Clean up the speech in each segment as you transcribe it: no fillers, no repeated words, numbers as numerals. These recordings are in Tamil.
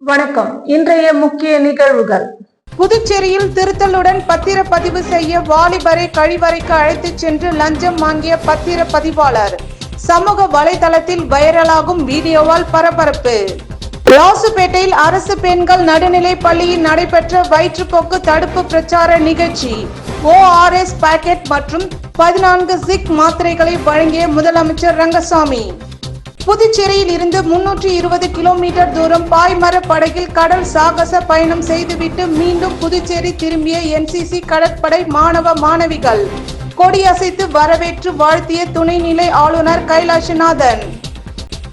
வணக்கம். இன்றைய முக்கிய நிகழ்வுகள். புதுச்சேரியில் திருத்தலுடன் பத்திரப்பதிவு செய்ய வாலிபரை கழிவறைக்கு அழைத்துச் சென்று லஞ்சம் வாங்கிய பத்திரப்பதிவாளர். சமூக வலைதளத்தில் வைரலாகும் வீடியோவால் பரபரப்பு. லாசுபேட்டையில் அரசு பெண்கள் நடுநிலை பள்ளியில் நடைபெற்ற வயிற்றுப்போக்கு தடுப்பு பிரச்சார நிகழ்ச்சி. ORS பாக்கெட் மற்றும் 14 ஜிக் மாத்திரைகளை வழங்கிய முதலமைச்சர் ரங்கசாமி. புதுச்சேரியில் இருந்து 320 கிலோமீட்டர் தூரம் பாய்மர படகில் கடல் சாகச பயணம் செய்துவிட்டு மீண்டும் புதுச்சேரி திரும்பிய NCC கடற்படை மாணவ மாணவிகள். கொடியசைத்து வரவேற்று வாழ்த்திய துணைநிலை ஆளுநர் கைலாசநாதன்.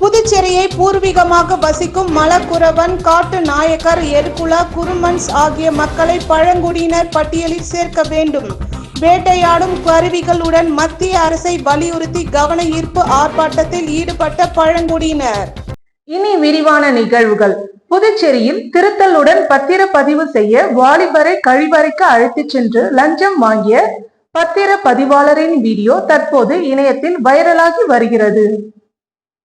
புதுச்சேரியை பூர்வீகமாக வசிக்கும் மலக்குரவன், காட்டு நாயக்கர், எருக்குலா, குருமன்ஸ் ஆகிய மக்களை பழங்குடியினர் பட்டியலில் சேர்க்க வேண்டும். வேட்டையாடும் கருவிகளுடன் மத்திய அரசை வலியுறுத்தி கவன ஈர்ப்பு ஆர்ப்பாட்டத்தில் ஈடுபட்ட பழங்குடியினர். இனி விரிவான நிகழ்வுகள். புதுச்சேரியில் திருத்தலுடன் பத்திரப்பதிவு செய்ய வாலிபரை கழிவறைக்கு அழைத்துச் சென்று லஞ்சம் வாங்கிய பத்திரப்பதிவாளரின் வீடியோ தற்போது இணையத்தில் வைரலாகி வருகிறது.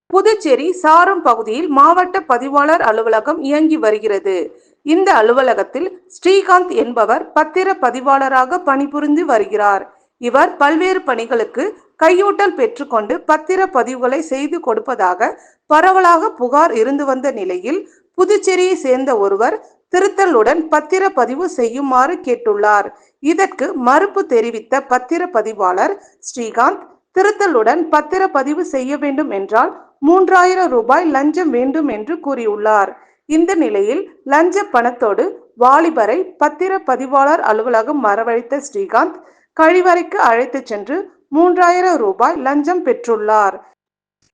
புதுச்சேரி சாரம் பகுதியில் மாவட்ட பதிவாளர் அலுவலகம் இயங்கி வருகிறது. இந்த அலுவலகத்தில் ஸ்ரீகாந்த் என்பவர் பத்திர பதிவாளராக பணிபுரிந்து வருகிறார். இவர் பல்வேறு பணிகளுக்கு கையூட்டல் பெற்றுக்கொண்டு பத்திர பதிவுகளை செய்து கொடுப்பதாக பரவலாக புகார் இருந்து வந்த நிலையில் புதுச்சேரியை சேர்ந்த ஒருவர் திருத்தலுடன் பத்திர பதிவு செய்யுமாறு கேட்டுள்ளார். இதற்கு மறுப்பு தெரிவித்த பத்திர பதிவாளர் ஸ்ரீகாந்த், திருத்தலுடன் பத்திர பதிவு செய்ய வேண்டும் என்றால் 3000 ரூபாய் லஞ்சம் வேண்டும் என்று கூறியுள்ளார். இந்த நிலையில் லஞ்ச பணத்தோடு வாலிபரை பத்திர பதிவாளர் அலுவலகம் வரவழைத்த ஸ்ரீகாந்த் கழிவறைக்கு அழைத்து சென்று 3000 ரூபாய் லஞ்சம் பெற்றுள்ளார்.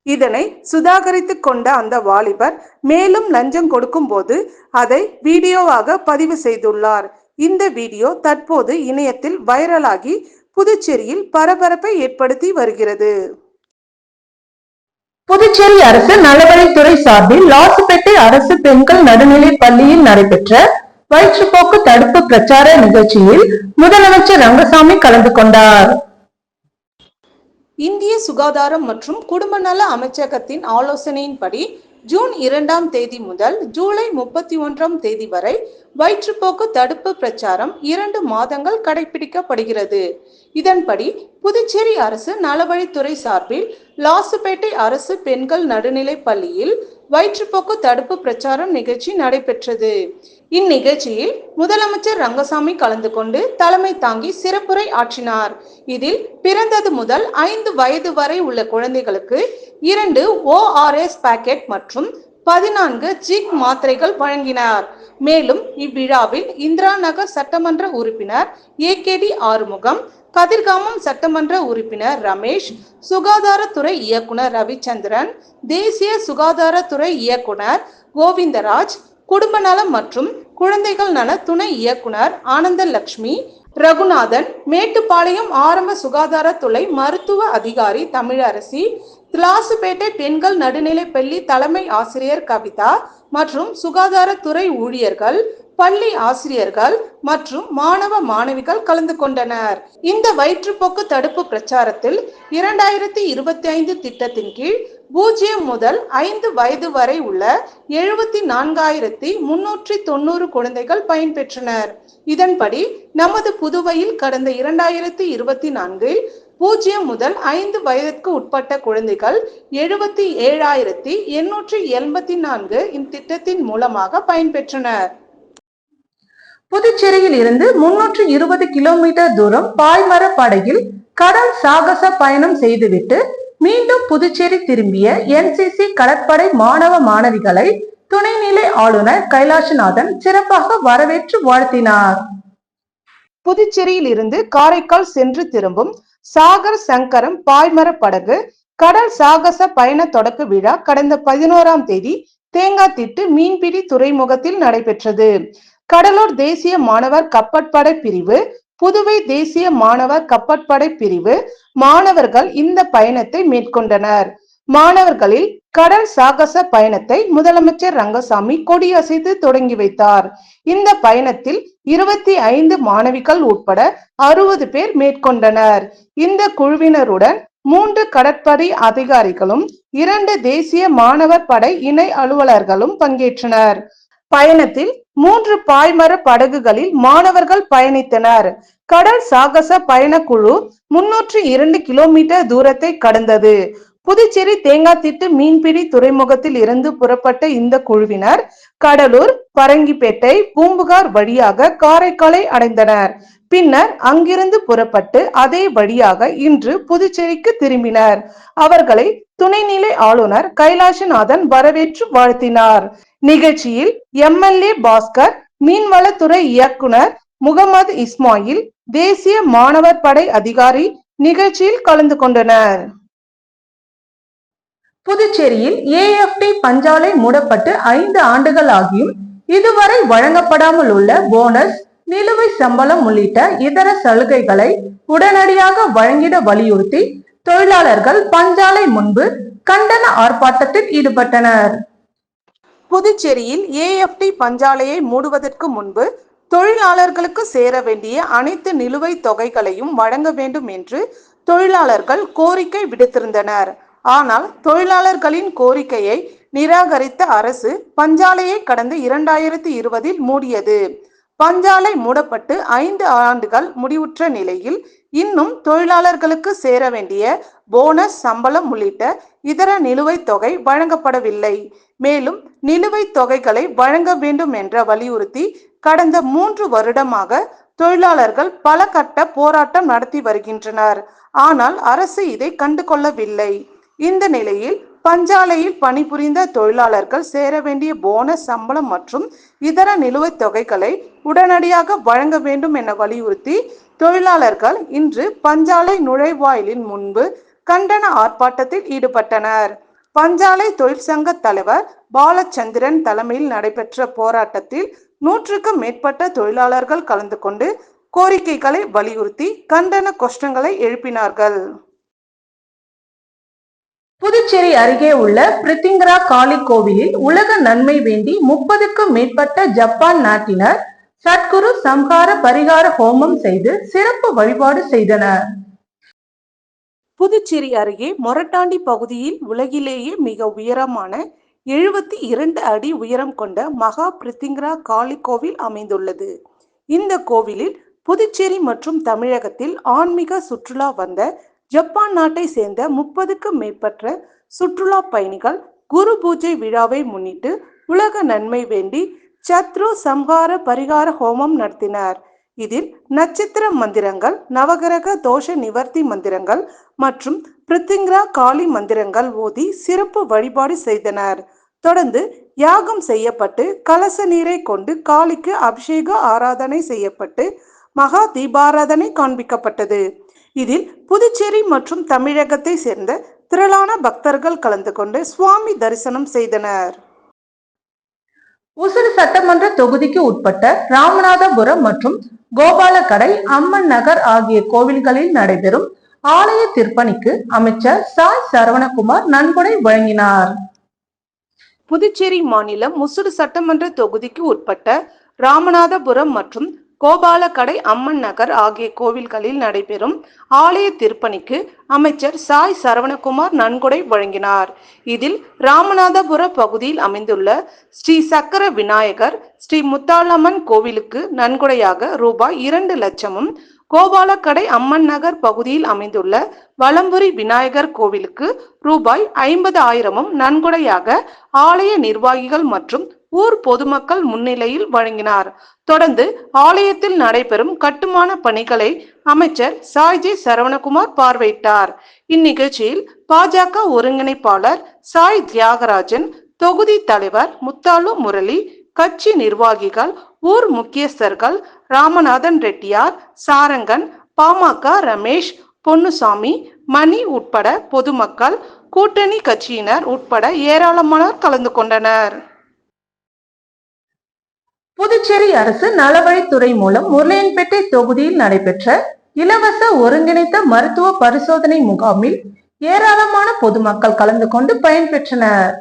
இதனை சுதாகரித்து கொண்ட அந்த வாலிபர் மேலும் லஞ்சம் கொடுக்கும் போது அதை வீடியோவாக பதிவு செய்துள்ளார். இந்த வீடியோ தற்போது இணையத்தில் வைரலாகி புதுச்சேரியில் பரபரப்பை ஏற்படுத்தி வருகிறது. புதுச்சேரி அரசு நலவழித்துறை சார்பில் லாசுபேட்டை அரசு பெண்கள் நடுநிலை பள்ளியில் நடைபெற்ற வயிற்றுப்போக்கு தடுப்பு பிரச்சார நிகழ்ச்சியில் முதலமைச்சர் ரங்கசாமி கலந்து கொண்டார். இந்திய சுகாதாரம் மற்றும் குடும்ப நல அமைச்சகத்தின் ஆலோசனையின்படி ஜூன் 2ஆம் தேதி முதல் ஜூலை 31ஆம் தேதி வரை வயிற்றுப்போக்கு தடுப்பு பிரச்சாரம் 2 மாதங்கள் கடைபிடிக்கப்படுகிறது. இதன்படி புதுச்சேரி அரசு நலவழித்துறை சார்பில் லாசுபேட்டை அரசு பெண்கள் நடுநிலை பள்ளியில் வயிற்றுப்போக்கு தடுப்பு பிரச்சாரம் நிகழ்ச்சி நடைபெற்றது. இந்நிகழ்ச்சியில் முதலமைச்சர் ரங்கசாமி கலந்து கொண்டு தலைமை தாங்கி சிறப்புரை ஆற்றினார். இதில் பிறந்தது முதல் 5 வயது வரை உள்ள குழந்தைகளுக்கு 2 ORS பாக்கெட் மற்றும் 14 ஜிக் மாத்திரைகள் வழங்கினார். மேலும் இவ்விழாவில் இந்திரா நகர் சட்டமன்ற உறுப்பினர் AKD ஆறுமுகம், கதிர்காமம் சட்டமன்ற உறுப்பினர் ரமேஷ், சுகாதாரத்துறை இயக்குனர் ரவிச்சந்திரன், தேசிய சுகாதாரத்துறை இயக்குனர் கோவிந்தராஜ், குடும்ப நலம் மற்றும் குழந்தைகள் நல துணை இயக்குனர் ஆனந்தலட்சுமி, ரகுநாதன், மேட்டுப்பாளையம் ஆரம்ப சுகாதாரத்துறை மருத்துவ அதிகாரி தமிழரசி, லாசுபேட்டை பெண்கள் நடுநிலை பள்ளி தலைமை ஆசிரியர் கவிதா மற்றும் சுகாதாரத்துறை ஊழியர்கள், பள்ளி ஆசிரியர்கள் மற்றும் மாணவ மாணவிகள் கலந்து கொண்டனர். இந்த வயிற்றுப்போக்கு தடுப்பு பிரச்சாரத்தில் 2025 திட்டத்தின் கீழ் 0 முதல் 5 வயது வரை உள்ள 74,390 குழந்தைகள் பயன்பெற்றனர். இதன்படி நமது புதுவையில் கடந்த 2024 0 முதல் 5 வயதிற்கு உட்பட்ட குழந்தைகள் 77,884 இத்திட்டத்தின் மூலமாக பயன்பெற்றனர். புதுச்சேரியில் இருந்து 320 கிலோமீட்டர் தூரம் பாய்மர படகில் கடல் சாகச பயணம் செய்துவிட்டு மீண்டும் புதுச்சேரி திரும்பிய NCC கடற்படை மாணவ மாணவிகளை துணைநிலை ஆளுநர் கைலாசநாதன் சிறப்பாக வரவேற்று வாழ்த்தினார். புதுச்சேரியில் இருந்து காரைக்கால் சென்று திரும்பும் சாகர் சங்கரம் பாய்மர படகு கடல் சாகச பயண தொடக்க விழா கடந்த 11ஆம் தேதி தேங்காய்திட்டு மீன்பிடி துறைமுகத்தில் நடைபெற்றது. கடலூர் தேசிய மாணவர் கப்பற்படை பிரிவு, புதுவை தேசிய மாணவர் கப்பற்படை பிரிவு மாணவர்கள் இந்த பயணத்தை மேற்கொண்டனர். மாணவர்களில் கடல் சாகச பயணத்தை முதலமைச்சர் ரங்கசாமி கொடியசைத்து தொடங்கி வைத்தார். இந்த பயணத்தில் 25 மாணவிகள் உட்பட 60 பேர் மேற்கொண்டனர். இந்த குழுவினருடன் 3 கடற்படை அதிகாரிகளும் 2 தேசிய மாணவர் படை இணை அலுவலர்களும் பங்கேற்றனர். பயணத்தில் 3 பாய்மர படகுகளில் மாணவர்கள் பயணித்தனர். கடல் சாகச பயணக்குழு 302 கிலோமீட்டர் தூரத்தை கடந்தது. புதுச்சேரி தேங்காத்திட்டு மீன்பிடி துறைமுகத்தில் இருந்து புறப்பட்ட இந்த குழுவினர் கடலூர், பரங்கிப்பேட்டை, பூம்புகார் வழியாக காரைக்காலை அடைந்தனர். பின்னர் அங்கிருந்து புறப்பட்டு அதே வழியாக இன்று புதுச்சேரிக்கு திரும்பினர். அவர்களை துணைநிலை ஆளுநர் கைலாசநாதன் வரவேற்று வாழ்த்தினார். நிகழ்ச்சியில் எம்எல்ஏ பாஸ்கர், மீன்வளத்துறை இயக்குனர் முகமது இஸ்மாயில், தேசிய மாணவர் படை அதிகாரி நிகழ்ச்சியில் கலந்து கொண்டனர். புதுச்சேரியில் ஏஎஃப்டி பஞ்சாலை மூடப்பட்டு 5 ஆண்டுகள் ஆகியும் இதுவரை வழங்கப்படாமல் உள்ள போனஸ், நிலுவை சம்பளம் உள்ளிட்ட இதர சலுகைகளை உடனடியாக வழங்கிட வலியுறுத்தி தொழிலாளர்கள் பஞ்சாலை முன்பு கண்டன ஆர்ப்பாட்டத்தில் ஈடுபட்டனர். புதுச்சேரியில் ஏஎஃப்டி பஞ்சாலையை மூடுவதற்கு முன்பு தொழிலாளர்களுக்கு சேர வேண்டிய அனைத்து நிலுவைத் தொகைகளையும் வழங்க வேண்டும் என்று தொழிலாளர்கள் கோரிக்கை விடுத்திருந்தனர். ஆனால் தொழிலாளர்களின் கோரிக்கையை நிராகரித்த அரசு பஞ்சாலையை கடந்த 2020 மூடியது. பஞ்சாலை மூடப்பட்டு 5 ஆண்டுகள் முடிவுற்ற நிலையில் இன்னும் தொழிலாளர்களுக்கு சேர வேண்டிய போனஸ், சம்பளம் உள்ளிட்ட இதர நிலுவைத் தொகை வழங்கப்படவில்லை. மேலும் நிலுவைத் தொகைகளை வழங்க வேண்டும் என்ற வலியுறுத்தி கடந்த 3 வருடமாக தொழிலாளர்கள் பல கட்ட போராட்டம் நடத்தி வருகின்றனர். ஆனால் அரசு இதை கண்டுகொள்ளவில்லை. இந்த நிலையில் பஞ்சாலையில் பணிபுரிந்த தொழிலாளர்கள் சேர வேண்டிய போனஸ், சம்பளம் மற்றும் இதர நிலுவைத் தொகைகளை உடனடியாக வழங்க வேண்டும் என வலியுறுத்தி தொழிலாளர்கள் இன்று பஞ்சாலை நுழைவாயிலின் முன்பு கண்டன ஆர்ப்பாட்டத்தில் ஈடுபட்டனர். பஞ்சாலை தொழிற்சங்க தலைவர் பாலச்சந்திரன் தலைமையில் நடைபெற்ற போராட்டத்தில் 100க்கும் மேற்பட்ட தொழிலாளர்கள் கலந்து கொண்டு கோரிக்கைகளை வலியுறுத்தி கண்டன கோஷங்களை எழுப்பினார்கள். புதுச்சேரி அருகே உள்ள பிரித்திங்கரா காளி கோவிலில் உலக நன்மை வேண்டி 30க்கும் மேற்பட்ட ஜப்பான் நாட்டினர் சத்குரு சம்ஹார பரிகார ஹோமம் செய்து சிறப்பு வழிபாடு செய்தனர். புதுச்சேரி அருகே மொரட்டாண்டி பகுதியில் உலகிலேயே மிக உயரமான 72 அடி உயரம் கொண்ட மகா பிரித்திங்கரா காளி கோவில் அமைந்துள்ளது. இந்த கோவிலில் புதுச்சேரி மற்றும் தமிழகத்தில் ஆன்மீக சுற்றுலா வந்த ஜப்பான் நாட்டை சேர்ந்த 30க்கும் மேற்பட்ட சுற்றுலா பயணிகள் குரு பூஜை விழாவை முன்னிட்டு உலக நன்மை வேண்டி சத்ரு சம்ஹார பரிகார ஹோமம் நடத்தினர். இதில் நட்சத்திர மந்திரங்கள், நவகிரக தோஷ நிவர்த்தி மந்திரங்கள் மற்றும் பிரித்திங்கரா காளி மந்திரங்கள் ஓதி சிறப்பு வழிபாடு செய்தனர். தொடர்ந்து யாகம் செய்யப்பட்டு கலச நீரை கொண்டு காளிக்கு அபிஷேக ஆராதனை செய்யப்பட்டு மகா தீபாராதனை காண்பிக்கப்பட்டது. இதில் புதுச்சேரி மற்றும் தமிழகத்தை சேர்ந்த திரளான பக்தர்கள் கலந்து கொண்டு சுவாமி தரிசனம் செய்தனர். உசிறு சட்டமன்ற தொகுதிக்கு உட்பட்ட ராமநாதபுரம் மற்றும் கோபாலக்கடை, அம்மன் நகர் ஆகிய கோவில்களில் நடைபெறும் ஆலய திருப்பணிக்கு அமைச்சர் சாய் சரவணகுமார் நன்கொடை வழங்கினார். புதுச்சேரி மாநிலம் முசிறு சட்டமன்ற தொகுதிக்கு உட்பட்ட ராமநாதபுரம் மற்றும் கோபாலக்கடை, அம்மன் நகர் ஆகிய கோவில்களில் நடைபெறும் ஆலய திருப்பணிக்கு அமைச்சர் சாய் சரவணகுமார் நன்கொடை வழங்கினார். இதில் ராமநாதபுர பகுதியில் அமைந்துள்ள ஸ்ரீ சக்கர விநாயகர், ஸ்ரீ முத்தாளம்மன் கோவிலுக்கு நன்கொடையாக ரூபாய் 2 லட்சமும், கோபாலக்கடை அம்மன் நகர் பகுதியில் அமைந்துள்ள வலம்புரி விநாயகர் கோவிலுக்கு ரூபாய் 50,000 நன்கொடையாக ஆலய நிர்வாகிகள் மற்றும் ஊர் பொதுமக்கள் முன்னிலையில் வழங்கினார். தொடர்ந்து ஆலயத்தில் நடைபெறும் கட்டுமான பணிகளை அமைச்சர் சாய்ஜி சரவணகுமார் பார்வையிட்டார். இந்நிகழ்ச்சியில் பாஜக ஒருங்கிணைப்பாளர் சாய் தியாகராஜன், தொகுதி தலைவர் முத்தாலு முரளி, கட்சி நிர்வாகிகள், ஊர் முக்கியஸ்தர்கள் ராமநாதன் ரெட்டியார், சாரங்கன், பாமக ரமேஷ், பொன்னுசாமி, மணி உட்பட பொதுமக்கள், கூட்டணி கட்சியினர் உட்பட ஏராளமானோர் கலந்து கொண்டனர். புதுச்சேரி அரசு நலவழித்துறை மூலம் முருளையன்பேட்டை தொகுதியில் நடைபெற்ற இலவச ஒருங்கிணைந்த மருத்துவ பரிசோதனை முகாமில் ஏராளமான பொதுமக்கள் கலந்து கொண்டு பயன்பெற்றனர்.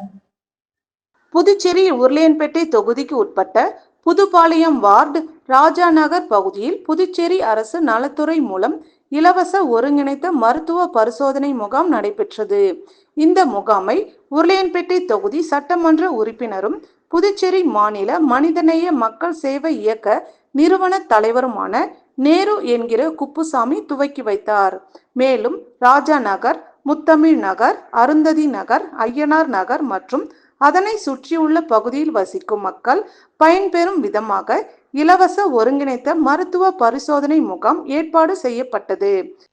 புதுச்சேரி உருளையன்பேட்டை தொகுதிக்கு உட்பட்ட புதுப்பாளையம் வார்டு, ராஜா நகர் பகுதியில் புதுச்சேரி அரசு நலத்துறை மூலம் இலவச ஒருங்கிணைந்த மருத்துவ பரிசோதனை முகாம் நடைபெற்றது. இந்த முகாமை உருளையன்பேட்டை தொகுதி சட்டமன்ற உறுப்பினரும் புதுச்சேரி மாநில மனிதநேய மக்கள் சேவை இயக்க நிறுவன தலைவருமான நேரு என்கிற குப்புசாமி துவக்கி வைத்தார். மேலும் ராஜா நகர், முத்தமிழ் நகர், அருந்ததி நகர், ஐயனார் நகர் மற்றும் அதனை சுற்றியுள்ள பகுதியில் வசிக்கும் மக்கள் பயன்பெறும் விதமாக இலவச ஒருங்கிணைந்த மருத்துவ பரிசோதனை முகாம் ஏற்பாடு செய்யப்பட்டது.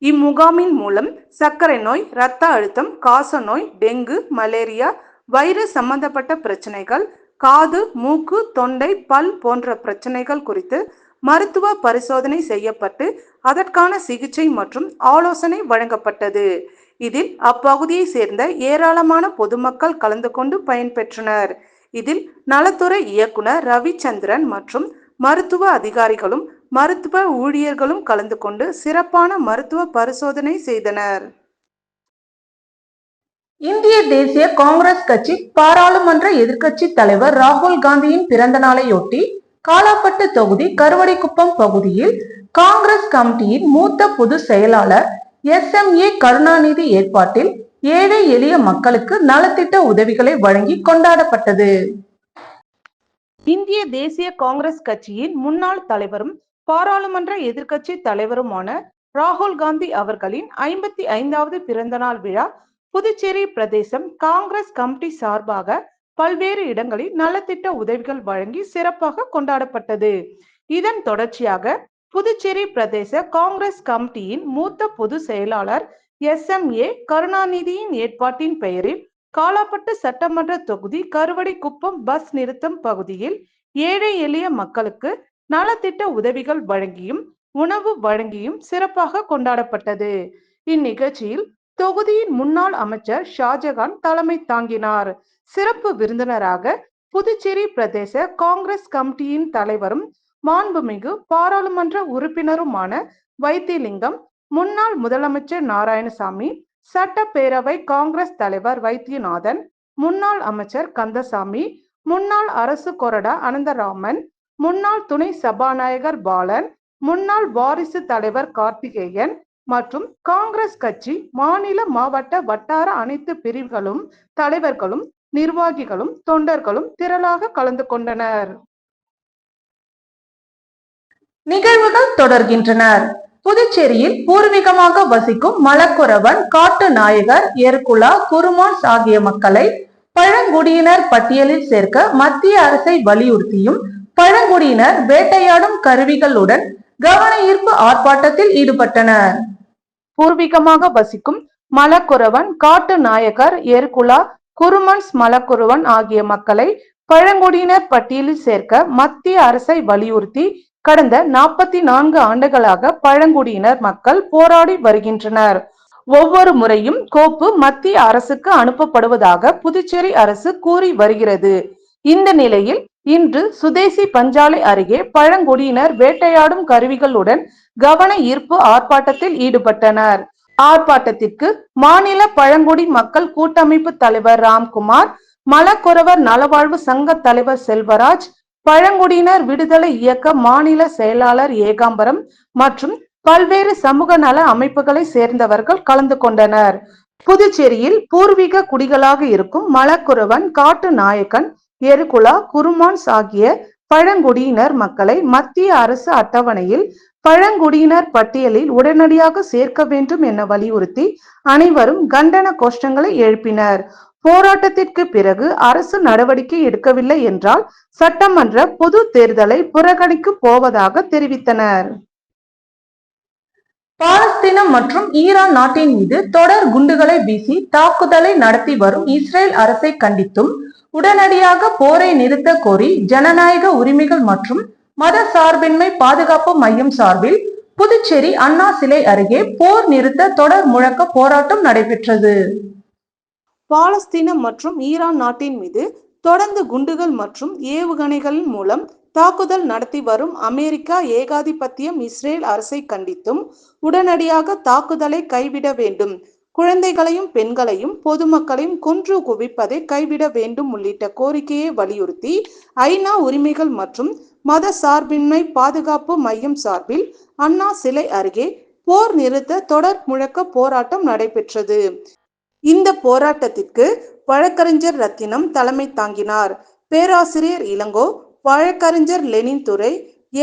இம்முகாமின் மூலம் சர்க்கரை நோய், இரத்த அழுத்தம், காச நோய், டெங்கு, மலேரியா, வைரஸ் சம்பந்தப்பட்ட பிரச்சனைகள், காது, மூக்கு, தொண்டை, பல் போன்ற பிரச்சனைகள் குறித்து மருத்துவ பரிசோதனை செய்யப்பட்டு அதற்கான சிகிச்சை மற்றும் ஆலோசனை வழங்கப்பட்டது. இதில் அப்பகுதியை சேர்ந்த ஏராளமான பொதுமக்கள் கலந்து கொண்டு பயன்பெற்றனர். இதில் நலத்துறை இயக்குனர் ரவிச்சந்திரன் மற்றும் மருத்துவ அதிகாரிகளும் மருத்துவ ஊழியர்களும் கலந்து கொண்டு சிறப்பான மருத்துவ பரிசோதனை செய்தனர். இந்திய தேசிய காங்கிரஸ் கட்சி பாராளுமன்ற எதிர்க்கட்சி தலைவர் ராகுல் காந்தியின் பிறந்த நாளையொட்டி காலாப்பட்டு தொகுதி கருவடிக்குப்பம் பகுதியில் காங்கிரஸ் கமிட்டியின் மூத்த பொதுச் செயலாளர் SMA கருணாநிதி ஏற்பாட்டில் ஏழை எளிய மக்களுக்கு நலத்திட்ட உதவிகளை வழங்கி கொண்டாடப்பட்டது. இந்திய தேசிய காங்கிரஸ் கட்சியின் முன்னாள் தலைவரும் பாராளுமன்ற எதிர்க்கட்சி தலைவருமான ராகுல் காந்தி அவர்களின் 55வது பிறந்தநாள் விழா புதுச்சேரி பிரதேசம் காங்கிரஸ் கமிட்டி சார்பாக பல்வேறு இடங்களில் நலத்திட்ட உதவிகள் வழங்கி சிறப்பாக கொண்டாடப்பட்டது. இதன் தொடர்ச்சியாக புதுச்சேரி பிரதேச காங்கிரஸ் கமிட்டியின் மூத்த பொதுச் செயலாளர் SMA கருணாநிதியின் ஏற்பாட்டின் பெயரில் காலாப்பட்டு சட்டமன்ற தொகுதி கருவடிக்குப்பம் பஸ் நிறுத்தம் பகுதியில் ஏழை எளிய மக்களுக்கு நலத்திட்ட உதவிகள் வழங்கியும் உணவு வழங்கியும் சிறப்பாக கொண்டாடப்பட்டது. இந்நிகழ்ச்சியில் தொகுதியின் முன்னாள் அமைச்சர் ஷாஜகான் தலைமை தாங்கினார். சிறப்பு விருந்தினராக புதுச்சேரி பிரதேச காங்கிரஸ் கமிட்டியின் தலைவரும் மாண்புமிகு பாராளுமன்ற உறுப்பினருமான வைத்திலிங்கம், முன்னாள் முதலமைச்சர் நாராயணசாமி, சட்டப்பேரவை காங்கிரஸ் தலைவர் வைத்தியநாதன், முன்னாள் அமைச்சர் கந்தசாமி, முன்னாள் அரசு கொறடா அனந்தராமன், முன்னாள் துணை சபாநாயகர் பாலன், முன்னாள் வாரிசு தலைவர் கார்த்திகேயன் மற்றும் காங்கிரஸ் கட்சி மாநில, மாவட்ட, வட்டார அனைத்து பிரிவுகளும் தலைவர்களும் நிர்வாகிகளும் தொண்டர்களும் திரளாக கலந்து கொண்டனர். நிகழ்வுகள் தொடர்கின்றனர். புதுச்சேரியில் பூர்வீகமாக வசிக்கும் மலக்குறவன், காட்டு நாயகர், எர்குலா, குருமான்ஸ் ஆகிய மக்களை பழங்குடியினர் பட்டியலில் சேர்க்க மத்திய அரசை வலியுறுத்தியும் பழங்குடியினர் வேட்டையாடும் கருவிகளுடன் கவன ஈர்ப்பு ஆர்ப்பாட்டத்தில் ஈடுபட்டனர். பூர்வீகமாக வசிக்கும் மலக்குறவன், காட்டு நாயகர், எர்குலா, குருமன்ஸ் மலக்குறவன் ஆகிய மக்களை பழங்குடியினர் பட்டியலில் சேர்க்க மத்திய அரசை வலியுறுத்தி கடந்த 44 ஆண்டுகளாக பழங்குடியினர் மக்கள் போராடி வருகின்றனர். ஒவ்வொரு முறையும் கோப்பு மத்திய அரசுக்கு அனுப்பப்படுவதாக புதுச்சேரி அரசு கூறி வருகிறது. இந்த நிலையில் இன்று சுதேசி பஞ்சாலை அருகே பழங்குடியினர் வேட்டையாடும் கருவிகளுடன் கவன ஈர்ப்பு ஆர்ப்பாட்டத்தில் ஈடுபட்டனர். ஆர்ப்பாட்டத்திற்கு மாநில பழங்குடி மக்கள் கூட்டமைப்பு தலைவர் ராம்குமார், மலக்குறவர் நலவாழ்வு சங்க தலைவர் செல்வராஜ், பழங்குடியினர் விடுதலை இயக்க மாநில செயலாளர் ஏகாம்பரம் மற்றும் பல்வேறு சமூக நல அமைப்புகளை சேர்ந்தவர்கள் கலந்து கொண்டனர். புதுச்சேரியில் பூர்வீக குடிகளாக இருக்கும் மலக்குறவன், காட்டு நாயக்கன், எருகுலா, குருமான்ஸ் ஆகிய பழங்குடியினர் மக்களை மத்திய அரசு அட்டவணையில் பழங்குடியினர் பட்டியலில் உடனடியாக சேர்க்க வேண்டும் என வலியுறுத்தி அனைவரும் கண்டன கோஷங்களை எழுப்பினர். போராட்டத்திற்கு பிறகு அரசு நடவடிக்கை எடுக்கவில்லை என்றால் சட்டமன்ற பொது தேர்தலை புறக்கணிக்க போவதாக தெரிவித்தனர். பாலஸ்தீனம் மற்றும் ஈரான் நாட்டின் மீது தொடர் குண்டுகளை வீசி தாக்குதலை நடத்தி வரும் இஸ்ரேல் அரசை கண்டித்தும் உடனடியாக போரை நிறுத்த கோரி ஜனநாயக உரிமைகள் மற்றும் மத சார்பின்மை பாதுகாப்பு மையம் சார்பில் புதுச்சேரி அண்ணா சிலை அருகே போர் நிறுத்த தொடர் முழக்க போராட்டம் நடைபெற்றது. பாலஸ்தீனம் மற்றும் ஈரான் நாட்டின் மீது தொடர்ந்து குண்டுகள் மற்றும் ஏவுகணைகளின் மூலம் தாக்குதல் நடத்தி வரும் அமெரிக்கா ஏகாதிபத்தியம் இஸ்ரேல் அரசை கண்டித்தும் உடனடியாக தாக்குதலை கைவிட வேண்டும், குழந்தைகளையும் பெண்களையும் பொதுமக்களையும் கொன்று குவிப்பதை கைவிட வேண்டும் உள்ளிட்ட கோரிக்கையை வலியுறுத்தி ஐநா உரிமைகள் மற்றும் மத சார்பின்மை பாதுகாப்பு மையம் சார்பில் அண்ணா சிலை அருகே போர் நிறுத்த தொடர் முழக்க போராட்டம் நடைபெற்றது. இந்த போராட்டத்திற்கு வழக்கறிஞர் ரத்தினம் தலைமை தாங்கினார். பேராசிரியர் இளங்கோ, வழக்கறிஞர் லெனின் துரை,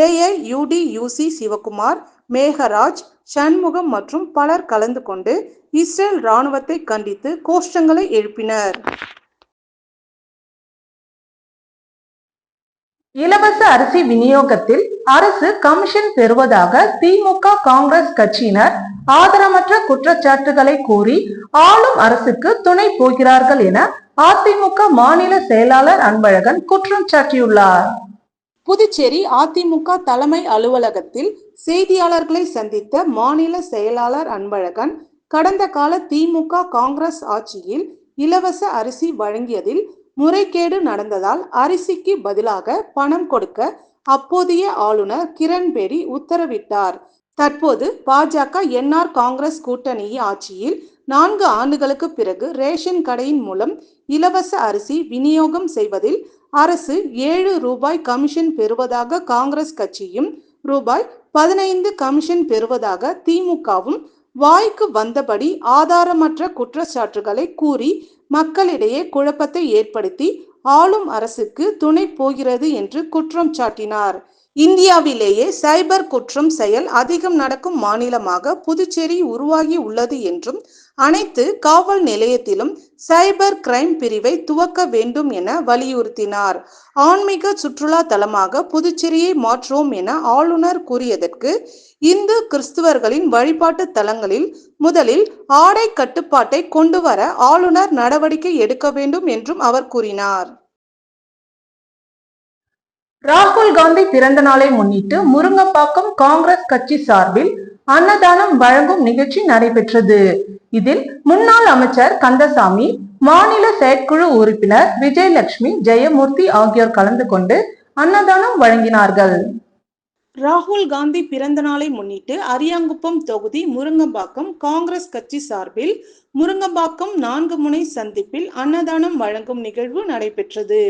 AIUDUC சிவகுமார், மேகராஜ், சண்முகம் மற்றும் பலர் கலந்து கொண்டு இஸ்ரேல் ராணுவத்தை கண்டித்து கோஷங்களை எழுப்பினர். இலவச அரிசி விநியோகத்தில் அரசு கமிஷன் பெறுவதாக திமுக, காங்கிரஸ் கட்சியினர் ஆதாரமற்ற குற்றச்சாட்டுகளை கூறி ஆளும் அரசுக்கு துணை போகிறார்கள் என அதிமுக மாநில செயலாளர் அன்பழகன் குற்றம் சாட்டியுள்ளார். புதுச்சேரி அதிமுக தலைமை அலுவலகத்தில் செய்தியாளர்களை சந்தித்த மாநில செயலாளர் அன்பழகன், கடந்த கால திமுக, காங்கிரஸ் ஆட்சியில் இலவச அரிசி வழங்கியதில் முறைகேடு நடந்ததால் அரிசிக்கு பதிலாக பணம் கொடுக்க அப்போதைய ஆளுநர் கிரண்பேடி உத்தரவிட்டார். தற்போது பாஜக, NR காங்கிரஸ் கூட்டணி ஆட்சியில் 4 ஆண்டுகளுக்கு பிறகு ரேஷன் கடையின் மூலம் இலவச அரிசி விநியோகம் செய்வதில் அரசு ரூபாய் 7 கமிஷன் பெறுவதாக காங்கிரஸ் கட்சியும், ரூபாய் 15 கமிஷன் பெறுவதாக திமுகவும் வாய்க்கு வந்தபடி ஆதாரமற்ற குற்றச்சாட்டுகளை கூறி மக்களிடையே குழப்பத்தை ஏற்படுத்தி ஆளும் அரசுக்கு துணை போகிறது என்று குற்றம் சாட்டினார். இந்தியாவிலேயே சைபர் குற்றம் செயல் அதிகம் நடக்கும் மாநிலமாக புதுச்சேரி உருவாகி உள்ளது என்றும், அனைத்து காவல் நிலையத்திலும் சைபர் கிரைம் பிரிவை துவக்க வேண்டும் என வலியுறுத்தினார். ஆன்மீக சுற்றுலா தலமாக புதுச்சேரியை மாற்றுவோம் என ஆளுநர் கூறியதற்கு, இந்து கிறிஸ்துவர்களின் வழிபாட்டு தலங்களில் முதலில் ஆடை கட்டுப்பாட்டை கொண்டு வர ஆளுநர் நடவடிக்கை எடுக்க வேண்டும் என்றும் அவர் கூறினார். ராகுல் காந்தி பிறந்த நாளை முன்னிட்டு முருங்கம்பாக்கம் காங்கிரஸ் கட்சி சார்பில் அன்னதானம் வழங்கும் நிகழ்ச்சி நடைபெற்றது. இதில் முன்னாள் அமைச்சர் கந்தசாமி, மாநில செயற்குழு உறுப்பினர் விஜயலட்சுமி, ஜெயமூர்த்தி ஆகியோர் கலந்து கொண்டு அன்னதானம் வழங்கினார்கள். ராகுல் காந்தி பிறந்த நாளை முன்னிட்டு அரியாங்குப்பம் தொகுதி முருங்கம்பாக்கம் காங்கிரஸ் கட்சி சார்பில் முருங்கம்பாக்கம் 4 முனை சந்திப்பில் அன்னதானம் வழங்கும் நிகழ்வு நடைபெற்றது.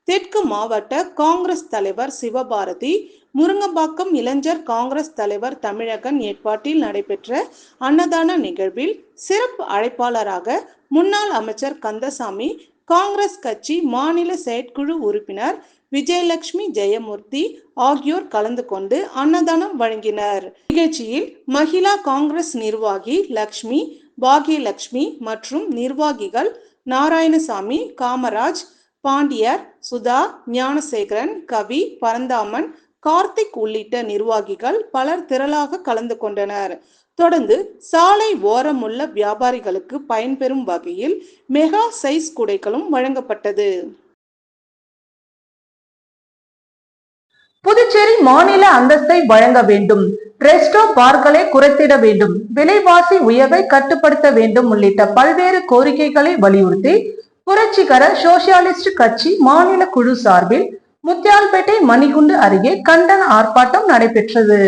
தெற்கு மாவட்ட காங்கிரஸ் தலைவர் சிவபாரதி, முருங்கம்பாக்கம் இளைஞர் காங்கிரஸ் தலைவர் தமிழகன் ஏற்பாட்டில் நடைபெற்ற அன்னதான நிகழ்வில் சிறப்பு அழைப்பாளராக முன்னாள் அமைச்சர் கந்தசாமி, காங்கிரஸ் கட்சி மாநில செயற்குழு உறுப்பினர் விஜயலட்சுமி, ஜெயமூர்த்தி ஆகியோர் கலந்து கொண்டு அன்னதானம் வழங்கினர். நிகழ்ச்சியில் மகிழா காங்கிரஸ் நிர்வாகி லட்சுமி, பாகியலட்சுமி மற்றும் நிர்வாகிகள் நாராயணசாமி, காமராஜ், பாண்டியர், சுதா, ஞானசேகரன், கவி, பரந்தாமன், கார்த்திக் உள்ளிட்ட நிர்வாகிகள் பலர் திரளாக கலந்து கொண்டனர். தொடர்ந்து சாலை ஓரமுள்ள வியாபாரிகளுக்கு பயன்பெறும் வகையில் மெகா சைஸ் குடைகளும் வழங்கப்பட்டது. புதுச்சேரி மாநில அந்தஸ்தை வழங்க வேண்டும், ரெஸ்டோ பார்களை குறைத்திட வேண்டும், விலைவாசி உயர்வை கட்டுப்படுத்த வேண்டும் உள்ளிட்ட பல்வேறு கோரிக்கைகளை வலியுறுத்தி புரட்சிகர சோசியலிஸ்ட் கட்சி மாநில குழு சார்பில் முத்தியால்பேட்டை மணிகுண்டு அருகே கண்டன ஆர்ப்பாட்டம் நடைபெற்றது.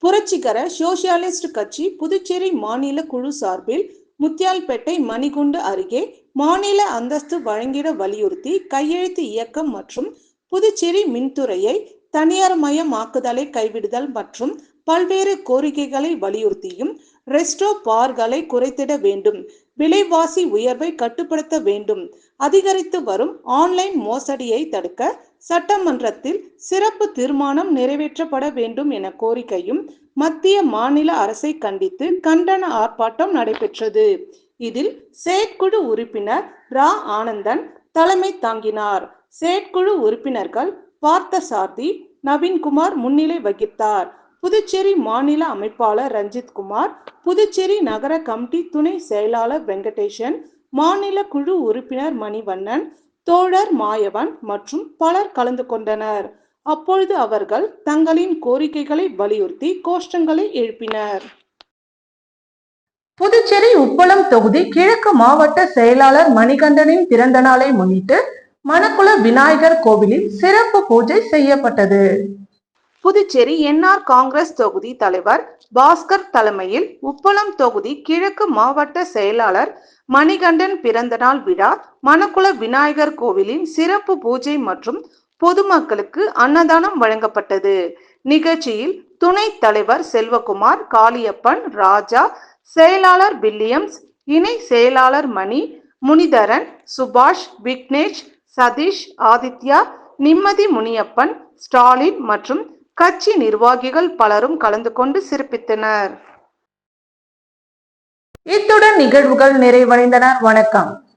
புரட்சிகர சோசியலிஸ்ட் கட்சி புதுச்சேரி மாநில குழு சார்பில் முத்தியால்பேட்டை மணிகுண்டு அருகே மாநில அந்தஸ்து வழங்கிட வலியுறுத்தி கையெழுத்து இயக்கம் மற்றும் புதுச்சேரி மின்துறையை தனியார்மயமாக்குதலை கைவிடுதல் மற்றும் பல்வேறு கோரிக்கைகளை வலியுறுத்தியும் ரெஸ்டோ பார்களை குறைத்திட வேண்டும், விலைவாசி உயர்வை கட்டுப்படுத்த வேண்டும், அதிகரித்து வரும் ஆன்லைன் மோசடியை தடுக்க சட்டமன்றத்தில் சிறப்பு தீர்மானம் நிறைவேற்றப்பட வேண்டும் என கோரிக்கையும் மத்திய மாநில அரசை கண்டித்து கண்டன ஆர்ப்பாட்டம் நடைபெற்றது. இதில் செயற்குழு உறுப்பினர் ரா ஆனந்தன் தலைமை தாங்கினார். செயற்குழு உறுப்பினர்கள் பார்த்தசாரதி, நவீன்குமார் முன்னிலை வகித்தார். புதுச்சேரி மாநில அமைப்பாளர் ரஞ்சித்குமார், புதுச்சேரி நகர கமிட்டி துணை செயலாளர் வெங்கடேசன், மாநில குழு உறுப்பினர் மணிவண்ணன், தோழர் மாயவன் மற்றும் பலர் கலந்து கொண்டனர். அப்பொழுது அவர்கள் தங்களின் கோரிக்கைகளை வலியுறுத்தி கோஷ்டங்களை எழுப்பினர். புதுச்சேரி உப்பளம் தொகுதி கிழக்கு மாவட்ட செயலாளர் மணிகண்டனின் பிறந்த நாளை முன்னிட்டு மணக்குள விநாயகர் கோவிலில் சிறப்பு பூஜை செய்யப்பட்டது. புதுச்சேரி NR காங்கிரஸ் தொகுதி தலைவர் பாஸ்கர் தலைமையில் உப்பளம் தொகுதி கிழக்கு மாவட்ட செயலாளர் மணிகண்டன் பிறந்தநாள் விழா மணக்குள விநாயகர் கோவிலின் சிறப்பு பூஜை மற்றும் பொதுமக்களுக்கு அன்னதானம் வழங்கப்பட்டது. நிகழ்ச்சியில் துணைத் தலைவர் செல்வகுமார், காளியப்பன், ராஜா, செயலாளர் வில்லியம்ஸ், இணை செயலாளர் மணி, முனிதரன், சுபாஷ், விக்னேஷ், சதீஷ், ஆதித்யா, நிம்மதி முனியப்பன், ஸ்டாலின் மற்றும் கட்சி நிர்வாகிகள் பலரும் கலந்து கொண்டு சிறப்பித்தனர். இத்துடன் நிகழ்வுகள் நிறைவடைந்தன. வணக்கம்.